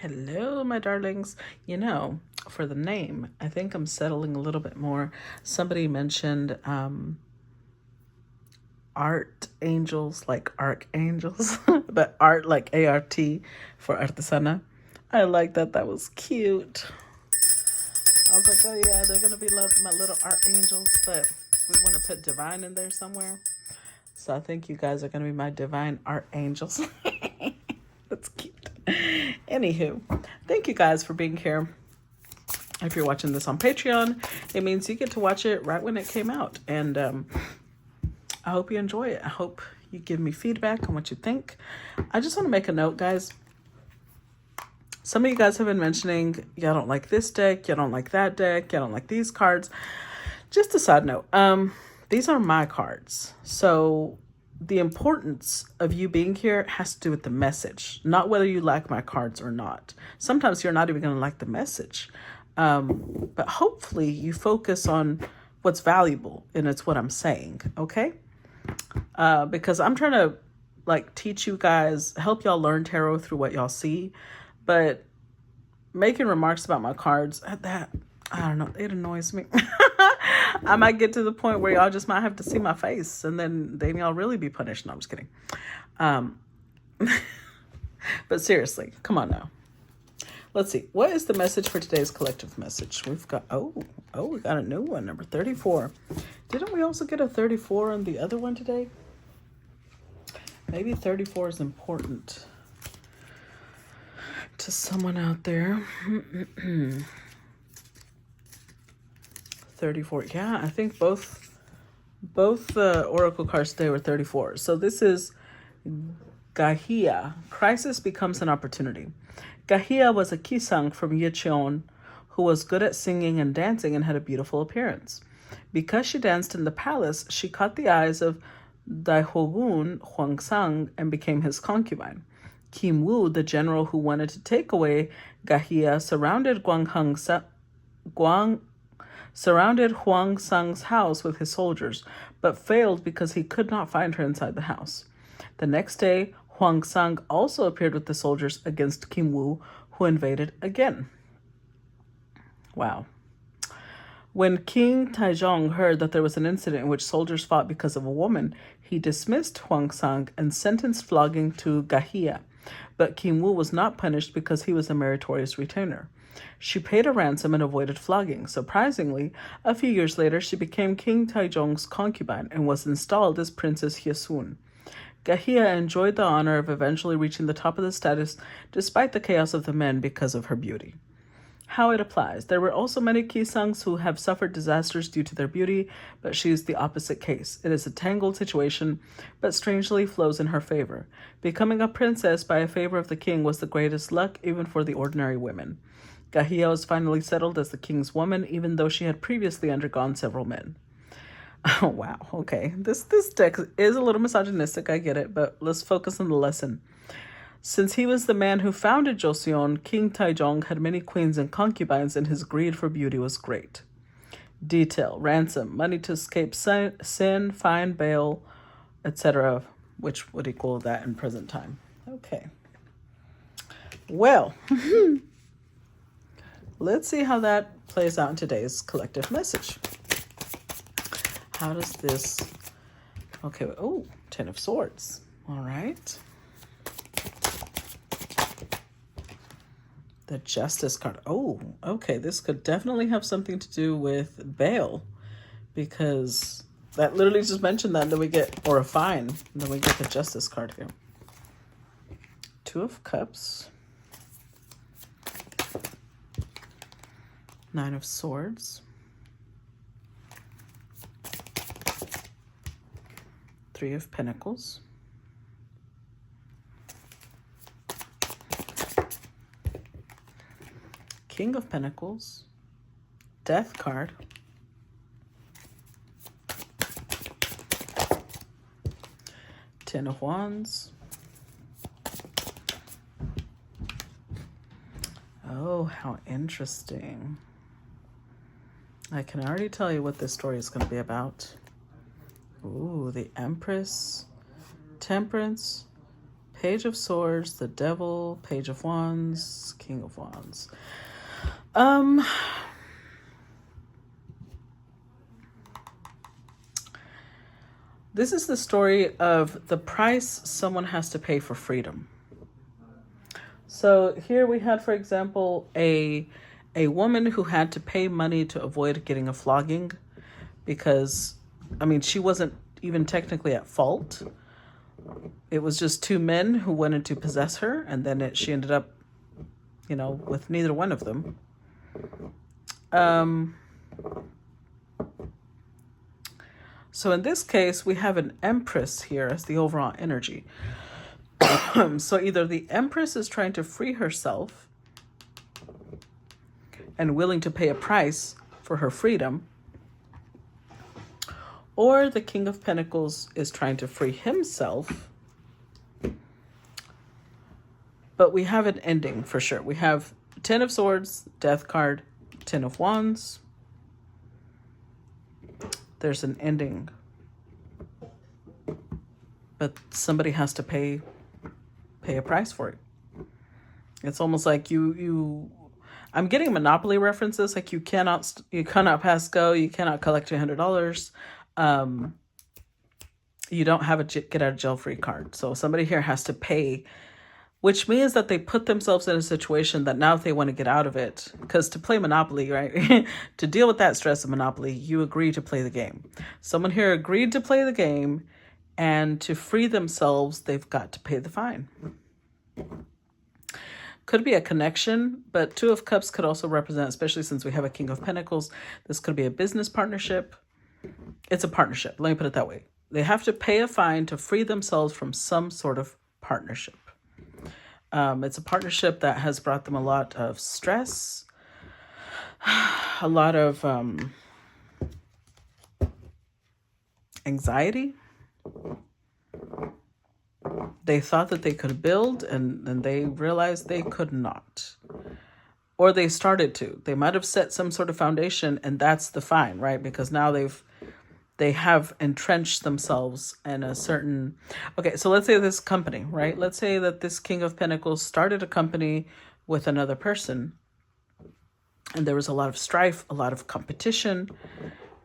Hello, my darlings. For the name, I think I'm settling a little bit more. Somebody mentioned art angels, like archangels, but art like ART for Artesana. I like that. That was cute. I was like, oh yeah, they're gonna be my little art angels, but we want to put divine in there somewhere. So I think you guys are gonna be my divine art angels. That's cute. Anywho, thank you guys for being here. If you're watching this on Patreon, it means you get to watch it right when it came out. And I hope you enjoy it. I hope you give me feedback on what you think. I just want to make a note, guys. Some of you guys have been mentioning, y'all don't like this deck, y'all don't like that deck, y'all don't like these cards. Just a side note, these are my cards. So the importance of you being here has to do with the message, not whether you like my cards or not. Sometimes you're not even going to like the message. But hopefully you focus on what's valuable, and it's what I'm saying, okay? Because I'm trying to teach you guys, help y'all learn tarot through what y'all see, but making remarks about my cards, that, I don't know, it annoys me. I might get to the point where y'all just might have to see my face, and then y'all really be punished. No, I'm just kidding. But seriously, come on now. Let's see. What is the message for today's collective message? We've got, we got a new one, number 34. Didn't we also get a 34 on the other one today? Maybe 34 is important to someone out there. 34. Yeah, I think both oracle cards today were 34. So this is Gahia. Crisis becomes an opportunity. Gahia was a Gisaeng from Yecheon who was good at singing and dancing and had a beautiful appearance. Because she danced in the palace, she caught the eyes of Daihogun Huangsang and became his concubine. Kim Wu, the general who wanted to take away Gahia, surrounded Huangsang's house with his soldiers, but failed because he could not find her inside the house. The next day, Huangsang also appeared with the soldiers against Kim Wu, who invaded again. Wow. When King Taizong heard that there was an incident in which soldiers fought because of a woman, he dismissed Huangsang and sentenced flogging to Gahia. But Kim Wu was not punished because he was a meritorious retainer. She paid a ransom and avoided flogging. Surprisingly, a few years later, she became King Taizong's concubine and was installed as Princess Hyesun. Gahia enjoyed the honor of eventually reaching the top of the status despite the chaos of the men because of her beauty. How it applies. There were also many Gisaengs who have suffered disasters due to their beauty, but she is the opposite case. It is a tangled situation, but strangely flows in her favor. Becoming a princess by a favor of the king was the greatest luck even for the ordinary women. Gahia was finally settled as the king's woman, even though she had previously undergone several men. Oh, wow. Okay. This deck is a little misogynistic, I get it, but let's focus on the lesson. Since he was the man who founded Joseon, King Taizong had many queens and concubines, and his greed for beauty was great. Detail, ransom, money to escape sin, fine, bail, etc., which would equal that in present time. Okay. Well, let's see how that plays out in today's collective message. How does this... Okay, oh, 10 of Swords. All right. The Justice card. Oh, okay. This could definitely have something to do with bail, because that literally just mentioned that. Then we get, or a fine. And then we get the Justice card here. 2 of Cups. 9 of Swords. 3 of Pentacles. King of Pentacles. Death card. Ten of Wands. Oh, how interesting. I can already tell you what this story is going to be about. Ooh, the Empress, Temperance, Page of Swords, the Devil, Page of Wands, King of Wands. This is the story of the price someone has to pay for freedom. So here we had, for example, a woman who had to pay money to avoid getting a flogging because, I mean, she wasn't even technically at fault. It was just two men who wanted to possess her, and then she ended up, with neither one of them. So in this case, we have an Empress here as the overall energy. So either the Empress is trying to free herself and willing to pay a price for her freedom, or the King of Pentacles is trying to free himself. But we have an ending for sure. We have Ten of Swords, Death card, Ten of Wands. There's an ending. But somebody has to pay a price for it. It's almost like I'm getting Monopoly references, like you cannot pass go, you cannot collect $200. You don't have a get out of jail free card. So somebody here has to pay, which means that they put themselves in a situation that now if they want to get out of it, because to play Monopoly, right, to deal with that stress of Monopoly, you agree to play the game. Someone here agreed to play the game, and to free themselves, they've got to pay the fine. Could be a connection, but Two of Cups could also represent, especially since we have a King of Pentacles, this could be a business partnership. It's a partnership. Let me put it that way. They have to pay a fine to free themselves from some sort of partnership. It's a partnership that has brought them a lot of stress, a lot of anxiety. They thought that they could build, and they realized they could not. Or they started to. They might have set some sort of foundation, and that's the fine, right? Because now they have entrenched themselves in a certain... Okay, so let's say this company, right? Let's say that this King of Pentacles started a company with another person, and there was a lot of strife, a lot of competition,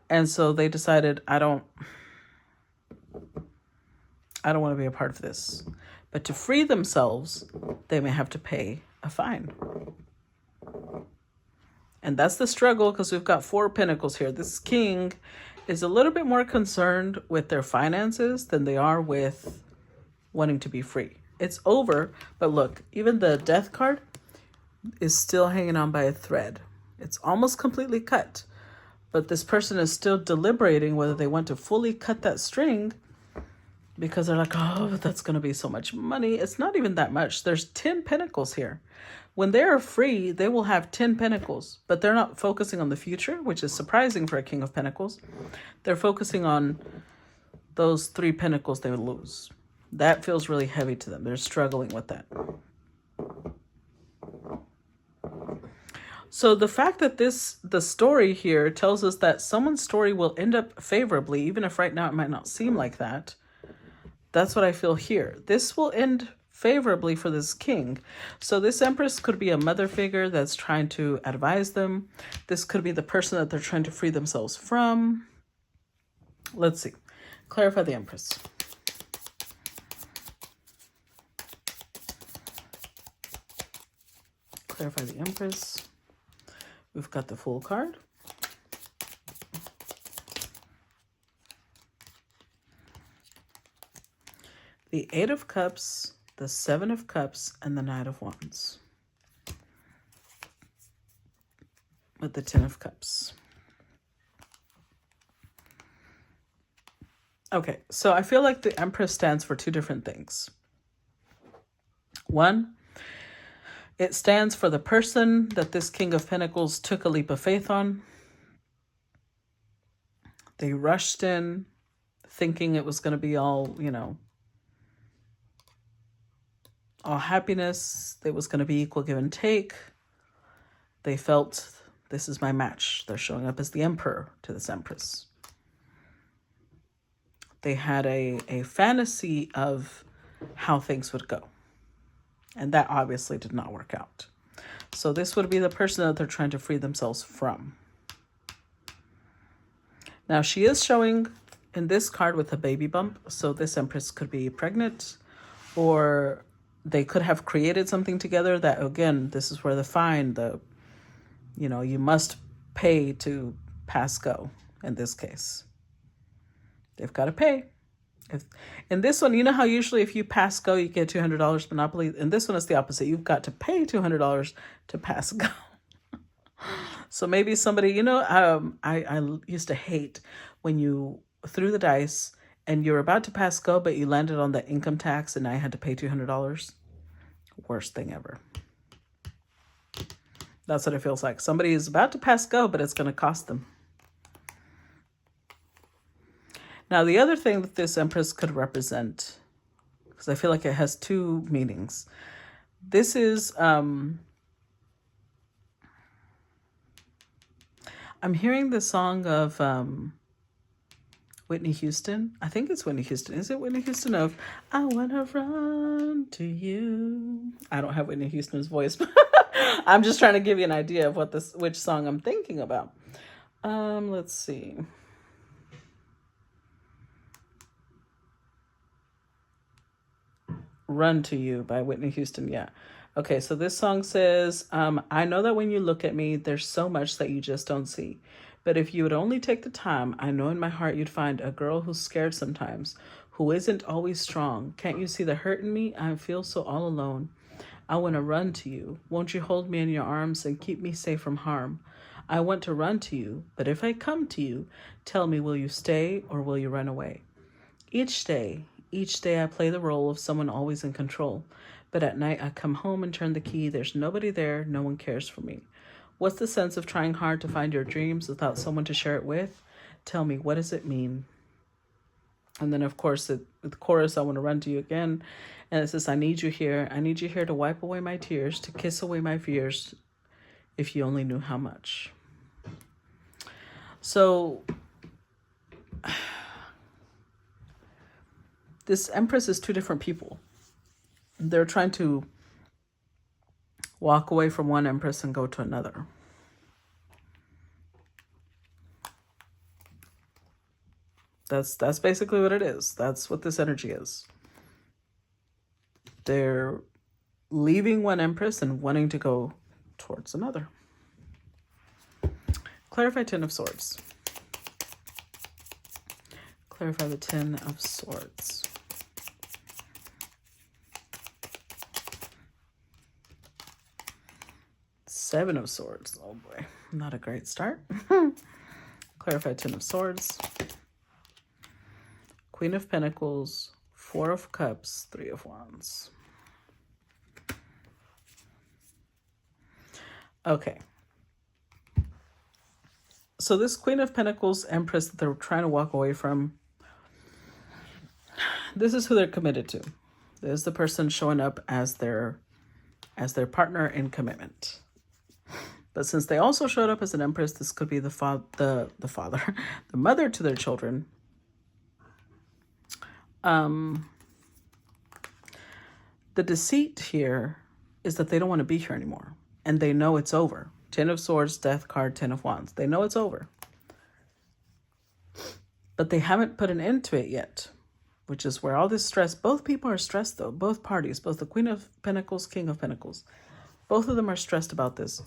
and so they decided, I don't want to be a part of this. But to free themselves, they may have to pay a fine. And that's the struggle, because we've got Four of Pentacles here. This king is a little bit more concerned with their finances than they are with wanting to be free. It's over, but look, even the Death card is still hanging on by a thread. It's almost completely cut, but this person is still deliberating whether they want to fully cut that string, because they're like, oh, that's going to be so much money. It's not even that much. There's 10 pentacles here. When they are free, they will have 10 pentacles, but they're not focusing on the future, which is surprising for a King of Pentacles. They're focusing on those 3 pentacles they would lose. That feels really heavy to them. They're struggling with that. So the fact that the story here tells us that someone's story will end up favorably, even if right now it might not seem like that. That's what I feel here. This will end favorably for this king. So this Empress could be a mother figure that's trying to advise them. This could be the person that they're trying to free themselves from. Let's see. Clarify the Empress. Clarify the Empress. We've got the Fool card. The Eight of Cups, the Seven of Cups, and the Knight of Wands. With the Ten of Cups. Okay, so I feel like the Empress stands for 2 different things. One, it stands for the person that this King of Pentacles took a leap of faith on. They rushed in thinking it was going to be all, all happiness. It was going to be equal give and take. They felt, this is my match. They're showing up as the Emperor to this Empress. They had a fantasy of how things would go. And that obviously did not work out. So this would be the person that they're trying to free themselves from. Now she is showing in this card with a baby bump. So this Empress could be pregnant, or they could have created something together that, again, this is where the fine, you must pay to pass go in this case. They've got to pay. In this one, you know how usually if you pass go, you get $200 Monopoly? In this one, it's the opposite. You've got to pay $200 to pass go. So maybe somebody, I used to hate when you threw the dice and you're about to pass go, but you landed on the income tax and I had to pay $200. Worst thing ever. That's what it feels like. Somebody is about to pass go, but it's going to cost them. Now, the other thing that this Empress could represent, because I feel like it has two meanings. This is, I'm hearing the song of Whitney Houston. I think it's Whitney Houston. Is it Whitney Houston of I Wanna Run to You? I don't have Whitney Houston's voice, but I'm just trying to give you an idea of which song I'm thinking about. Let's see. Run to You by Whitney Houston. Yeah. Okay, so this song says, I know that when you look at me, there's so much that you just don't see. But if you would only take the time, I know in my heart you'd find a girl who's scared sometimes, who isn't always strong. Can't you see the hurt in me? I feel so all alone. I want to run to you. Won't you hold me in your arms and keep me safe from harm? I want to run to you, but if I come to you, tell me, will you stay or will you run away? Each day I play the role of someone always in control. But at night I come home and turn the key. There's nobody there. No one cares for me. What's the sense of trying hard to find your dreams without someone to share it with? Tell me, what does it mean? And then, of course, the chorus, I want to run to you again. And it says, I need you here. I need you here to wipe away my tears, to kiss away my fears, if you only knew how much. So this Empress is two different people. They're trying to walk away from one Empress and go to another. That's basically what it is. That's what this energy is. They're leaving one Empress and wanting to go towards another. Clarify Ten of Swords. Clarify the Ten of Swords. Seven of Swords. Oh boy, not a great start. Clarify Ten of Swords. Queen of Pentacles, Four of Cups, Three of Wands. Okay. So this Queen of Pentacles Empress that they're trying to walk away from, this is who they're committed to. This is the person showing up as their partner in commitment. But since they also showed up as an Empress, this could be the father, the mother to their children. The deceit here is that they don't want to be here anymore. And they know it's over. Ten of Swords, Death card, Ten of Wands. They know it's over. But they haven't put an end to it yet, which is where all this stress, both people are stressed though, both parties, both the Queen of Pentacles, King of Pentacles. Both of them are stressed about this.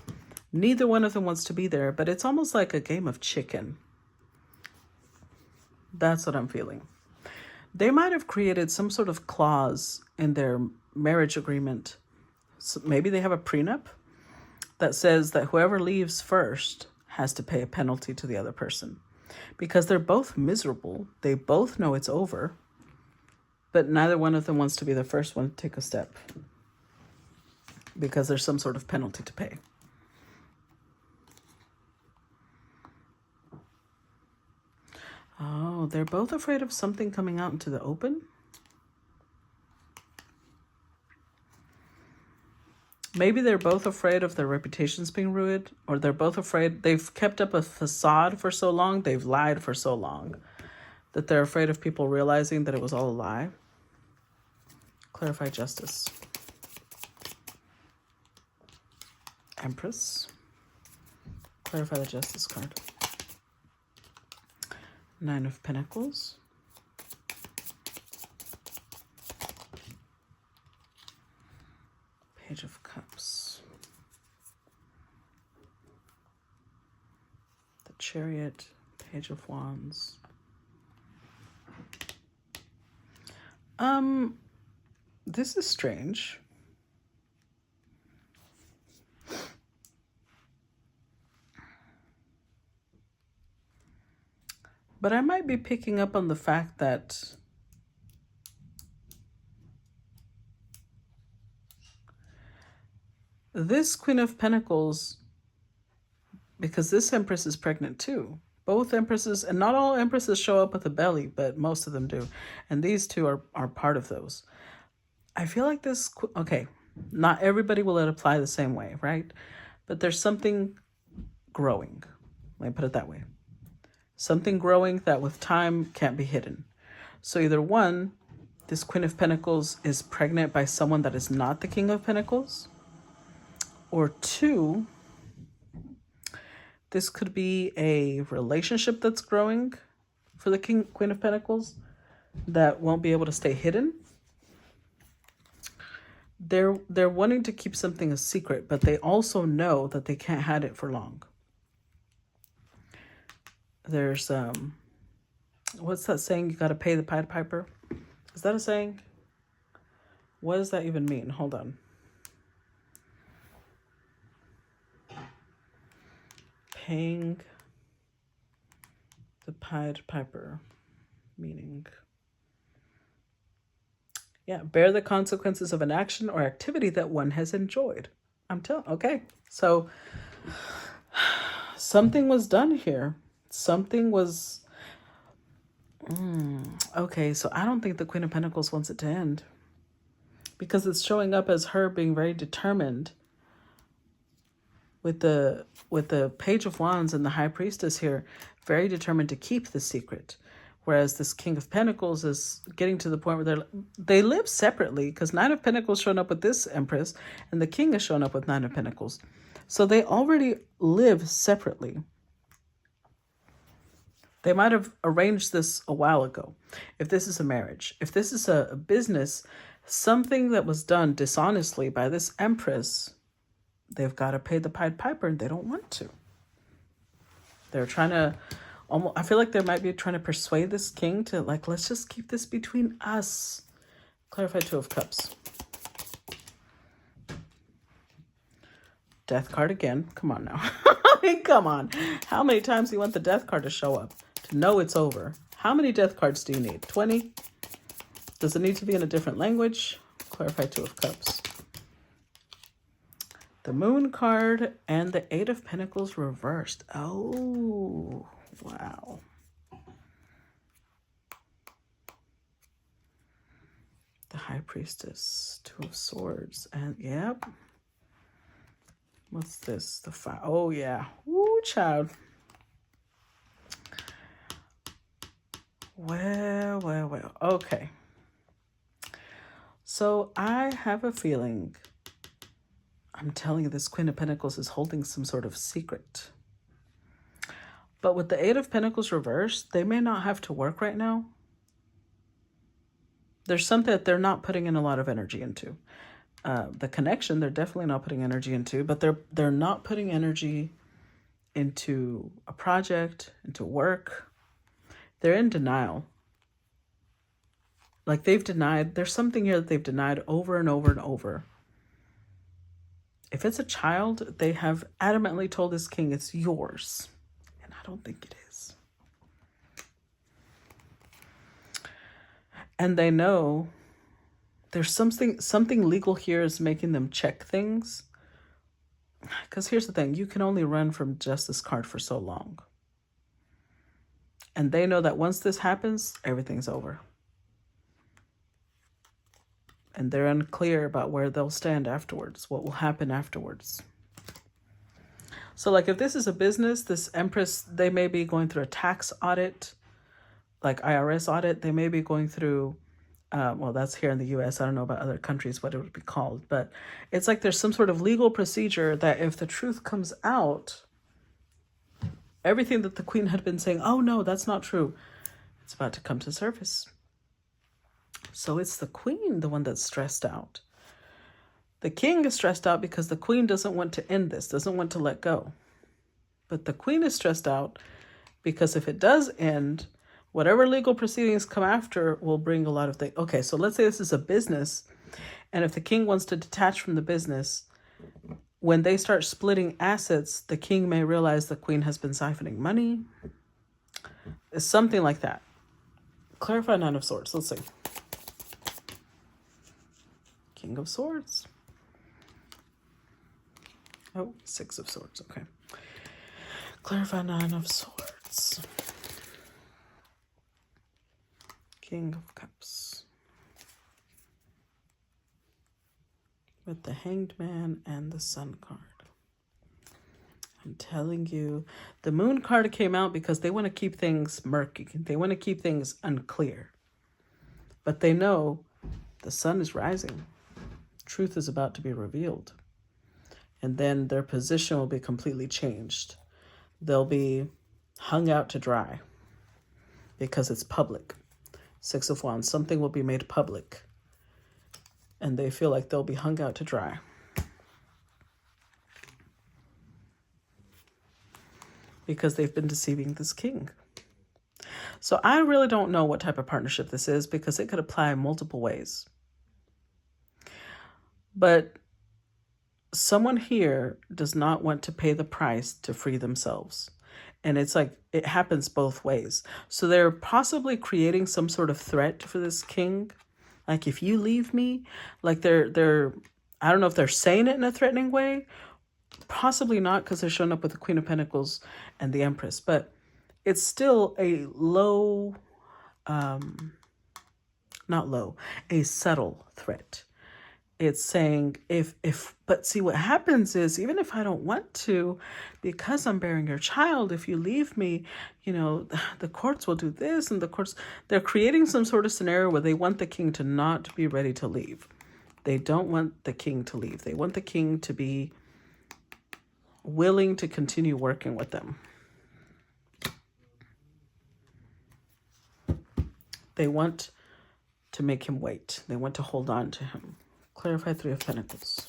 Neither one of them wants to be there, but it's almost like a game of chicken. That's what I'm feeling. They might have created some sort of clause in their marriage agreement. So maybe they have a prenup that says that whoever leaves first has to pay a penalty to the other person. Because they're both miserable. They both know it's over. But neither one of them wants to be the first one to take a step. Because there's some sort of penalty to pay. Oh, they're both afraid of something coming out into the open. Maybe they're both afraid of their reputations being ruined, or they're both afraid they've kept up a facade for so long, they've lied for so long, that they're afraid of people realizing that it was all a lie. Clarify justice. Empress. Clarify the justice card. Nine of Pentacles. Page of Cups. The Chariot. Page of Wands. This is strange. But I might be picking up on the fact that this Queen of Pentacles, because this Empress is pregnant too. Both Empresses, and not all Empresses show up with a belly, but most of them do. And these two are part of those. I feel like this, okay, not everybody will apply the same way, right? But there's something growing. Let me put it that way. Something growing that with time can't be hidden. So either one, this Queen of Pentacles is pregnant by someone that is not the King of Pentacles. Or two, this could be a relationship that's growing for the Queen of Pentacles that won't be able to stay hidden. They're wanting to keep something a secret, but they also know that they can't hide it for long. There's what's that saying? You got to pay the Pied Piper. Is that a saying? What does that even mean? Hold on. Paying the Pied Piper, meaning, yeah, bear the consequences of an action or activity that one has enjoyed. Okay. So something was done here. Something was, okay. So I don't think the Queen of Pentacles wants it to end, because it's showing up as her being very determined with the Page of Wands and the High Priestess here, very determined to keep the secret. Whereas this King of Pentacles is getting to the point where they live separately, because Nine of Pentacles showing up with this Empress and the King is showing up with Nine of Pentacles. So they already live separately. They might have arranged this a while ago. If this is a marriage, if this is a business, something that was done dishonestly by this Empress, they've got to pay the Pied Piper, and they don't want to. They're trying to, I feel like they might be trying to persuade this king to, like, let's just keep this between us. Clarify Two of Cups. Death card again. Come on now. I mean, come on. How many times do you want the Death card to show up to know it's over? How many Death cards do you need? 20? Does it need to be in a different language? Clarify Two of Cups. The Moon card and the Eight of Pentacles reversed. Oh, wow. The High Priestess, Two of Swords, and yep. What's this? The Fire. Oh, yeah. Woo, child. Well. Okay. So I have a feeling, I'm telling you, this Queen of Pentacles is holding some sort of secret. But with the Eight of Pentacles reversed, they may not have to work right now. There's something that they're not putting in a lot of energy into. The connection, they're definitely not putting energy into, but they're not putting energy into a project, into work. They're in denial. Like they've denied, there's something here that they've denied over and over and over. If it's a child, they have adamantly told this king it's yours. And I don't think it is. And they know there's something legal here is making them check things. Because here's the thing, you can only run from Justice card for so long. And they know that once this happens, everything's over. And they're unclear about where they'll stand afterwards, what will happen afterwards. So like if this is a business, this Empress, they may be going through a tax audit, like IRS audit. They may be going through Well, that's here in the US. I don't know about other countries what it would be called, but it's like there's some sort of legal procedure that if the truth comes out, everything that the queen had been saying, oh no, that's not true, it's about to come to surface. So it's the queen, the one that's stressed out. The king is stressed out because the queen doesn't want to end this, doesn't want to let go. But the queen is stressed out because if it does end, whatever legal proceedings come after will bring a lot of things. Okay, so let's say this is a business, and if the king wants to detach from the business, when they start splitting assets, the king may realize the queen has been siphoning money. It's something like that. Clarify Nine of Swords. Let's see. King of Swords. Oh, Six of Swords. Okay. Clarify Nine of Swords. King of Cups. With the Hanged Man and the Sun card. I'm telling you, the Moon card came out because they want to keep things murky. They want to keep things unclear. But they know the sun is rising. Truth is about to be revealed. And then their position will be completely changed. They'll be hung out to dry because it's public. Six of Wands, something will be made public. And they feel like they'll be hung out to dry. Because they've been deceiving this king. So I really don't know what type of partnership this is because it could apply multiple ways. But someone here does not want to pay the price to free themselves. And it's like, it happens both ways. So they're possibly creating some sort of threat for this king. Like, if you leave me, like they're I don't know if they're saying it in a threatening way. Possibly not, because they're showing up with the Queen of Pentacles and the Empress. But it's still a low, not low, a subtle threat. It's saying but see, what happens is, even if I don't want to, because I'm bearing your child, if you leave me, the courts will do this, and they're creating some sort of scenario where they want the king to not be ready to leave. They don't want the king to leave. They want the king to be willing to continue working with them. They want to make him wait. They want to hold on to him. Clarify Three of Pentacles.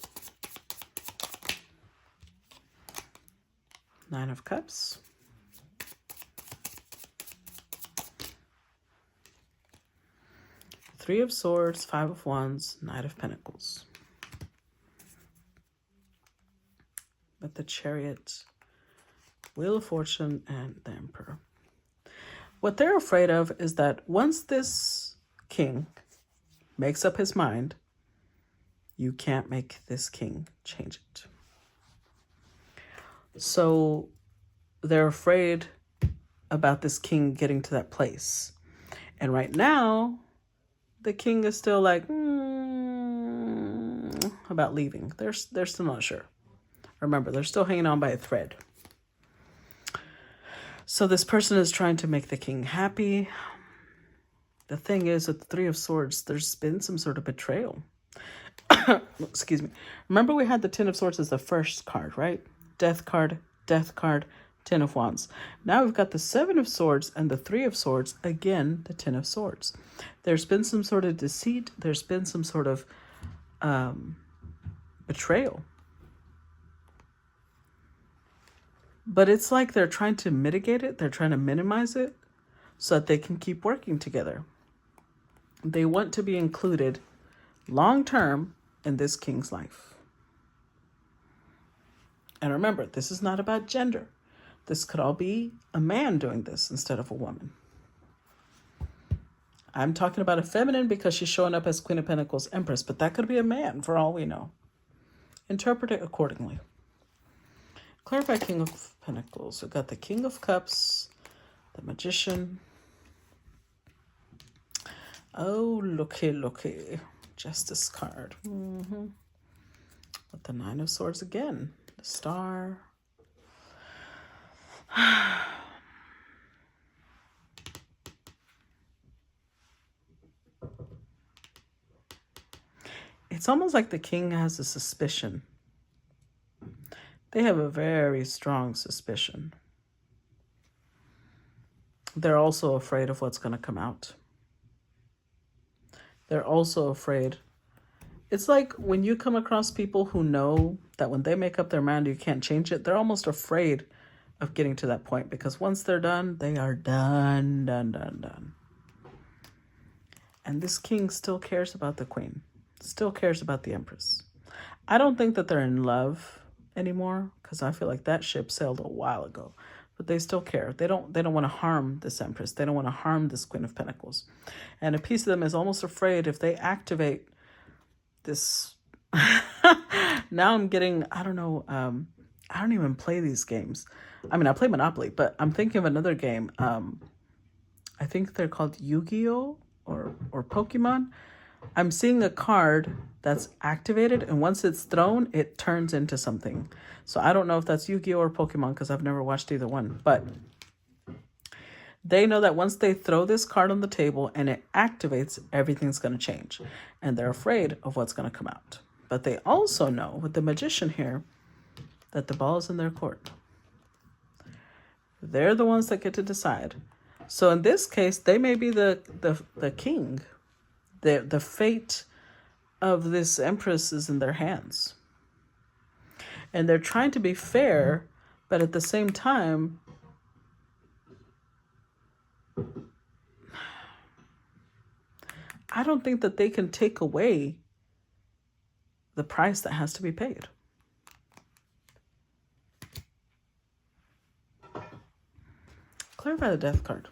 Nine of Cups. Three of Swords, Five of Wands, Knight of Pentacles. With the Chariot, Wheel of Fortune, and the Emperor. What they're afraid of is that once this king makes up his mind, you can't make this king change it. So they're afraid about this king getting to that place. And right now, the king is still like, about leaving. They're still not sure. Remember, they're still hanging on by a thread. So this person is trying to make the king happy. The thing is, with the Three of Swords, there's been some sort of betrayal. Excuse me. Remember, we had the Ten of Swords as the first card, right? Death card, Ten of Wands. Now we've got the Seven of Swords and the Three of Swords. Again, the Ten of Swords. There's been some sort of deceit. There's been some sort of betrayal. But it's like they're trying to mitigate it. They're trying to minimize it so that they can keep working together. They want to be included long-term in this king's life. And remember, this is not about gender. This could all be a man doing this instead of a woman. I'm talking about a feminine because she's showing up as Queen of Pentacles, Empress, but that could be a man for all we know. Interpret it accordingly. Clarify King of Pentacles. We've got the King of Cups, the Magician. Oh, looky. Justice card. With the Nine of Swords again. The Star. It's almost like the king has a suspicion. They have a very strong suspicion. They're also afraid of what's going to come out. They're also afraid. It's like when you come across people who know that when they make up their mind, you can't change it. They're almost afraid of getting to that point, because once they're done, they are done, done, done, done. And this king still cares about the queen, still cares about the empress. I don't think that they're in love anymore, because I feel like that ship sailed a while ago. But they still care. They don't want to harm this empress. They don't want to harm this Queen of Pentacles. And a piece of them is almost afraid if they activate this. Now I'm getting, I don't know, I don't even play these games. I mean, I play Monopoly, but I'm thinking of another game. I think they're called Yu-Gi-Oh! or Pokemon. I'm seeing a card that's activated, and once it's thrown, it turns into something. So I don't know if that's Yu-Gi-Oh! Or Pokemon, because I've never watched either one. But they know that once they throw this card on the table and it activates, everything's going to change. And they're afraid of what's going to come out. But they also know, with the magician here, that the ball is in their court. They're the ones that get to decide. So in this case, they may be the king. The fate of this empress is in their hands. And they're trying to be fair, but at the same time, I don't think that they can take away the price that has to be paid. Clarify the death card.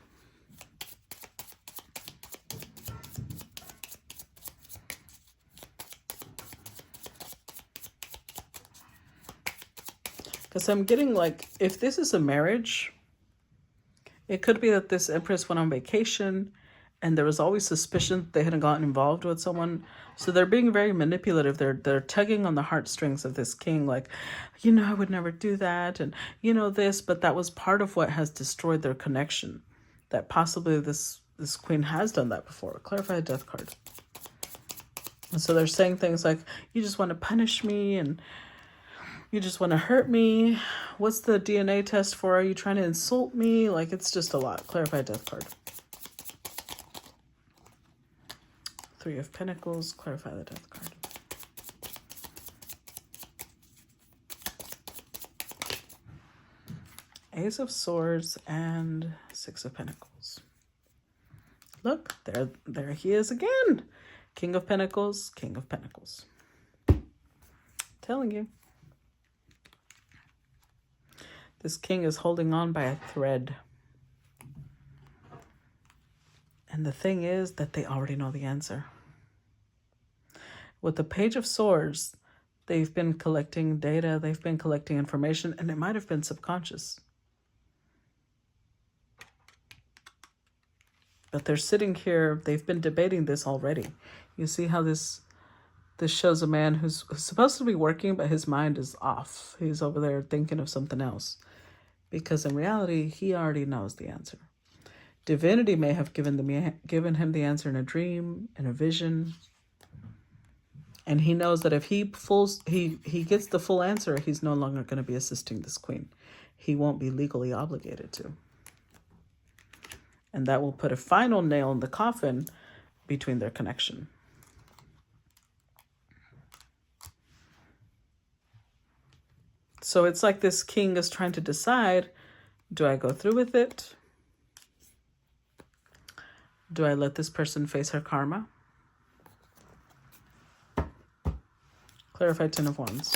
Because I'm getting like, if this is a marriage, it could be that this empress went on vacation and there was always suspicion that they hadn't gotten involved with someone. So they're being very manipulative. They're tugging on the heartstrings of this king, like, I would never do that, and this, but that was part of what has destroyed their connection. That possibly this queen has done that before. Clarify the death card. And so they're saying things like, you just want to punish me, and you just want to hurt me. What's the DNA test for? Are you trying to insult me? Like, it's just a lot. Clarify death card. Three of Pentacles. Clarify the death card. Ace of Swords and Six of Pentacles. Look, there he is again. King of Pentacles, King of Pentacles. Telling you. This king is holding on by a thread. And the thing is that they already know the answer. With the Page of Swords, they've been collecting data, they've been collecting information, and it might have been subconscious. But they're sitting here, they've been debating this already. You see how this shows a man who's supposed to be working, but his mind is off. He's over there thinking of something else. Because in reality, he already knows the answer. Divinity may have given him the answer in a dream, in a vision. And he knows that if he gets the full answer, he's no longer going to be assisting this queen. He won't be legally obligated to. And that will put a final nail in the coffin between their connection. So it's like this king is trying to decide, do I go through with it? Do I let this person face her karma? Clarify Ten of Wands.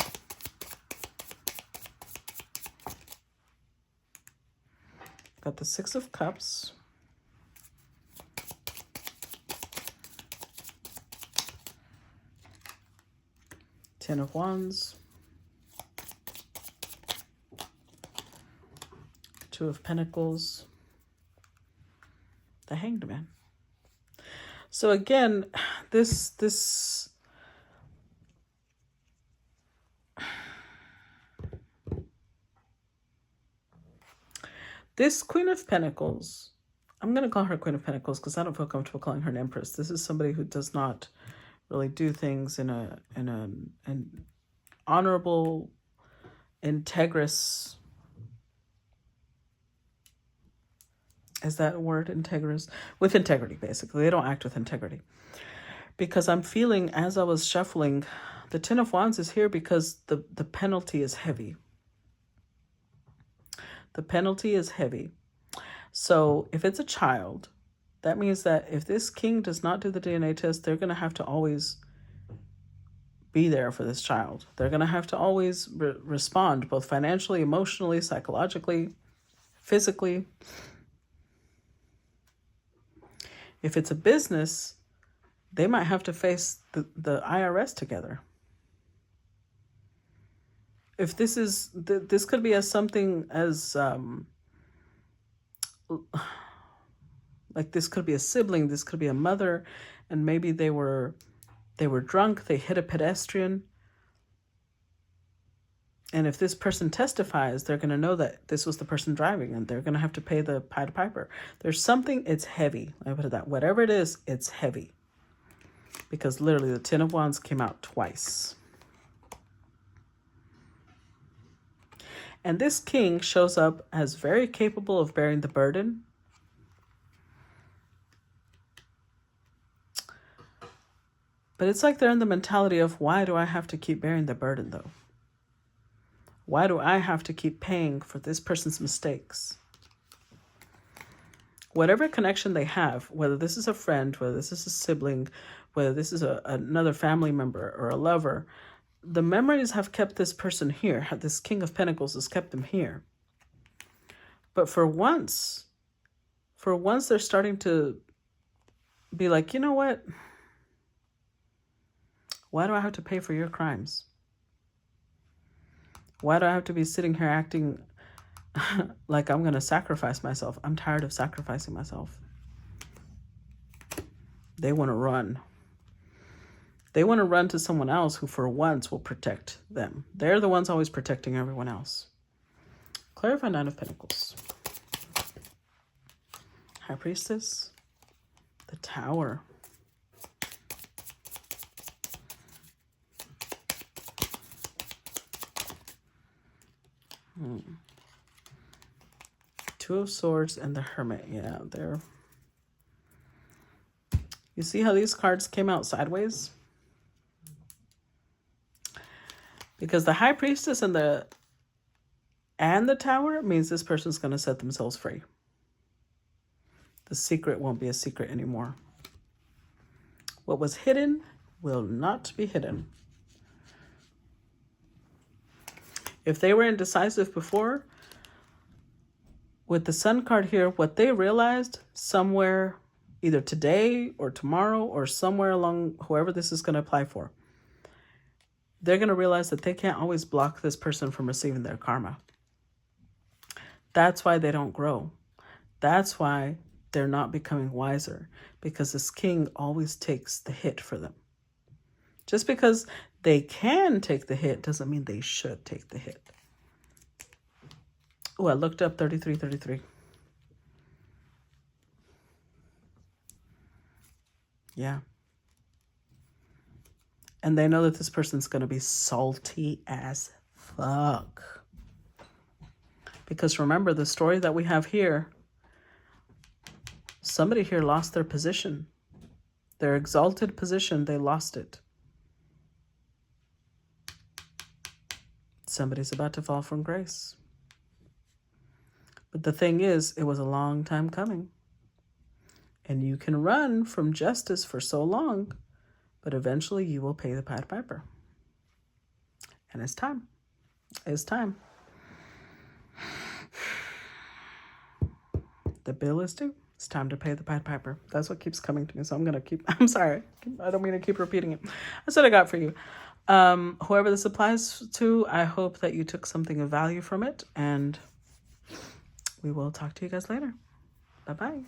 Got the Six of Cups. Ten of Wands. Two of Pentacles. The Hanged Man. So again, this Queen of Pentacles, I'm going to call her Queen of Pentacles because I don't feel comfortable calling her an Empress. This is somebody who does not really do things in an honorable, integrous, is that a word, integrous? With integrity, basically. They don't act with integrity. Because I'm feeling, as I was shuffling, the Ten of Wands is here because the penalty is heavy. The penalty is heavy. So if it's a child, that means that if this king does not do the DNA test, they're going to have to always be there for this child. They're going to have to always respond, both financially, emotionally, psychologically, physically. If it's a business, they might have to face the IRS together. If this is, this could be as something as, like this could be a sibling, this could be a mother, and maybe they were drunk, they hit a pedestrian. And if this person testifies, they're going to know that this was the person driving, and they're going to have to pay the Pied Piper. There's something, it's heavy. I put it that. Whatever it is, it's heavy. Because literally the Ten of Wands came out twice. And this king shows up as very capable of bearing the burden. But it's like they're in the mentality of, why do I have to keep bearing the burden though? Why do I have to keep paying for this person's mistakes? Whatever connection they have, whether this is a friend, whether this is a sibling, whether this is another family member or a lover, the memories have kept this person here. This King of Pentacles has kept them here. But for once they're starting to be like, you know what? Why do I have to pay for your crimes? Why do I have to be sitting here acting like I'm going to sacrifice myself? I'm tired of sacrificing myself. They want to run. They want to run to someone else who for once will protect them. They're the ones always protecting everyone else. Clarify Nine of Pentacles. High Priestess. The Tower. Two of Swords and the Hermit. Yeah, they're... You see how these cards came out sideways? Because the High Priestess and the Tower means this person's going to set themselves free. The secret won't be a secret anymore. What was hidden will not be hidden. If they were indecisive before, with the Sun card here, what they realized somewhere, either today or tomorrow or somewhere along, whoever this is going to apply for, they're going to realize that they can't always block this person from receiving their karma. That's why they don't grow. That's why they're not becoming wiser, because this king always takes the hit for them. Just because they can take the hit doesn't mean they should take the hit. Oh, I looked up 3333. Yeah. And they know that this person's going to be salty as fuck. Because remember, the story that we have here, somebody here lost their position. Their exalted position, they lost it. Somebody's about to fall from grace. But the thing is, it was a long time coming. And you can run from justice for so long, but eventually you will pay the Pied Piper. And it's time. It's time. The bill is due. It's time to pay the Pied Piper. That's what keeps coming to me. So I'm going to keep, I'm sorry. I don't mean to keep repeating it. That's what I got for you. Whoever this applies to, I hope that you took something of value from it. And we will talk to you guys later. Bye-bye.